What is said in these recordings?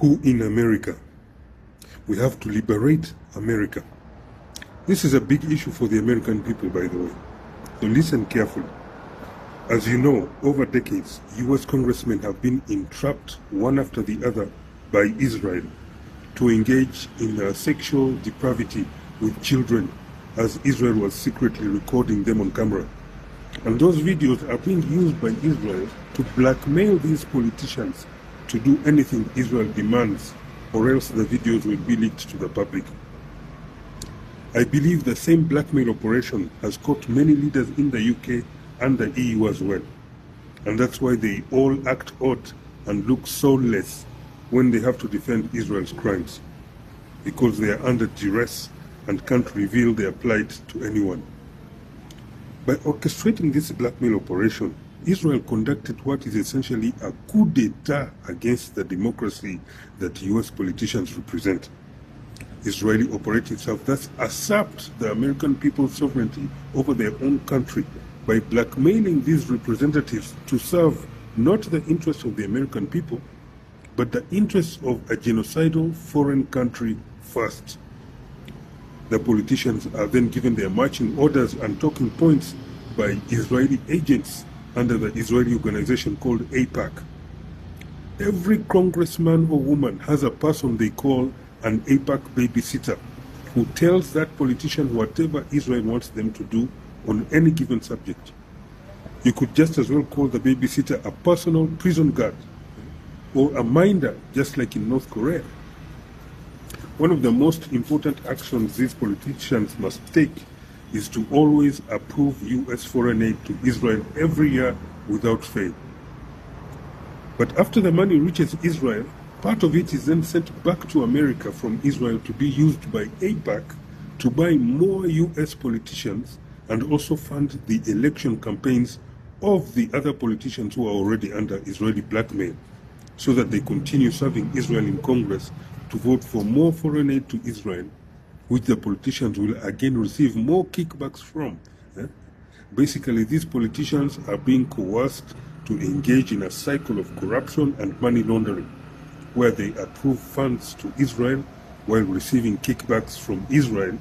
coup in America. We have to liberate America. This is a big issue for the American people, by the way. So listen carefully. As you know, over decades, US congressmen have been entrapped one after the other by Israel to engage in sexual depravity with children, as Israel was secretly recording them on camera. And those videos are being used by Israel to blackmail these politicians to do anything Israel demands, or else the videos will be leaked to the public. I believe the same blackmail operation has caught many leaders in the UK and the EU as well. And that's why they all act odd and look soulless when they have to defend Israel's crimes, because they are under duress and can't reveal their plight to anyone. By orchestrating this blackmail operation, Israel conducted what is essentially a coup d'etat against the democracy that US politicians represent. Israeli operatives have thus usurped the American people's sovereignty over their own country by blackmailing these representatives to serve not the interests of the American people, but the interests of a genocidal foreign country first. The politicians are then given their marching orders and talking points by Israeli agents under the Israeli organization called AIPAC. Every congressman or woman has a person they call an AIPAC babysitter who tells that politician whatever Israel wants them to do on any given subject. You could just as well call the babysitter a personal prison guard or a minder, just like in North Korea. One of the most important actions these politicians must take is to always approve US foreign aid to Israel every year without fail. But after the money reaches Israel, part of it is then sent back to America from Israel to be used by AIPAC to buy more US politicians and also fund the election campaigns of the other politicians who are already under Israeli blackmail, so that they continue serving Israel in Congress to vote for more foreign aid to Israel, which the politicians will again receive more kickbacks from. Basically, these politicians are being coerced to engage in a cycle of corruption and money laundering, where they approve funds to Israel while receiving kickbacks from Israel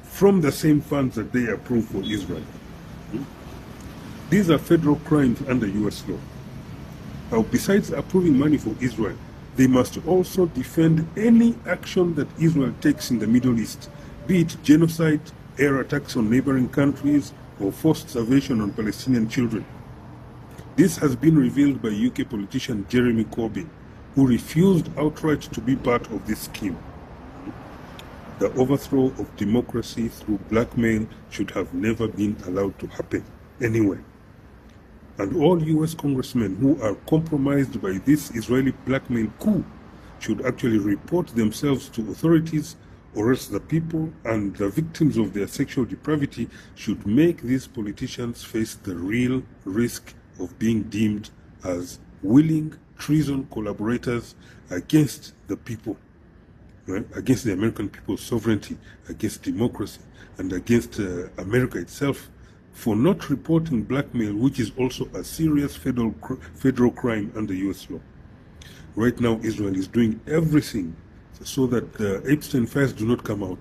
from the same funds that they approve for Israel. These are federal crimes under US law. Now, besides approving money for Israel, they must also defend any action that Israel takes in the Middle East, be it genocide, air attacks on neighboring countries, or forced starvation on Palestinian children. This has been revealed by UK politician Jeremy Corbyn, who refused outright to be part of this scheme. The overthrow of democracy through blackmail should have never been allowed to happen anywhere. And all US congressmen who are compromised by this Israeli blackmail coup should actually report themselves to authorities, or else the people and the victims of their sexual depravity should make these politicians face the real risk of being deemed as willing treason collaborators against the people, right? Against the American people's sovereignty, against democracy, and against America itself, for not reporting blackmail, which is also a serious federal crime under US law. Right now, Israel is doing everything so that the Epstein files do not come out.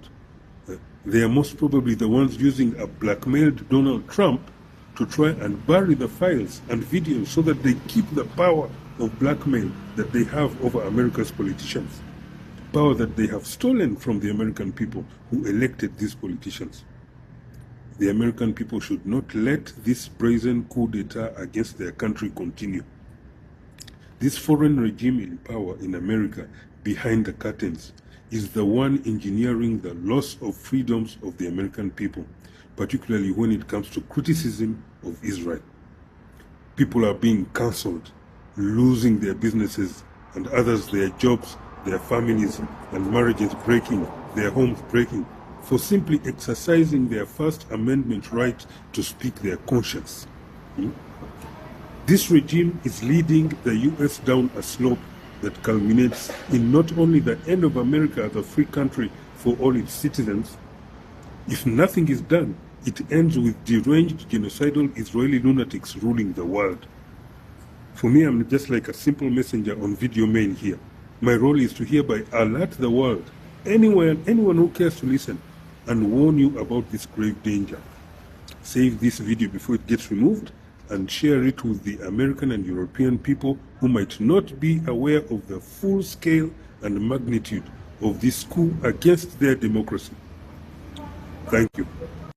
They are most probably the ones using a blackmailed Donald Trump to try and bury the files and videos so that they keep the power of blackmail that they have over America's politicians. Power that they have stolen from the American people who elected these politicians. The American people should not let this brazen coup d'etat against their country continue. This foreign regime in power in America, behind the curtains, is the one engineering the loss of freedoms of the American people, particularly when it comes to criticism of Israel. People are being cancelled, losing their businesses, and others their jobs, their families, and marriages breaking, their homes breaking, for simply exercising their First Amendment right to speak their conscience. This regime is leading the US down a slope that culminates in not only the end of America as a free country for all its citizens. If nothing is done, it ends with deranged, genocidal Israeli lunatics ruling the world. For me, I'm just like a simple messenger on video mail here. My role is to hereby alert the world, anyone who cares to listen, and warn you about this grave danger. Save this video before it gets removed and share it with the American and European people who might not be aware of the full scale and magnitude of this coup against their democracy. Thank you.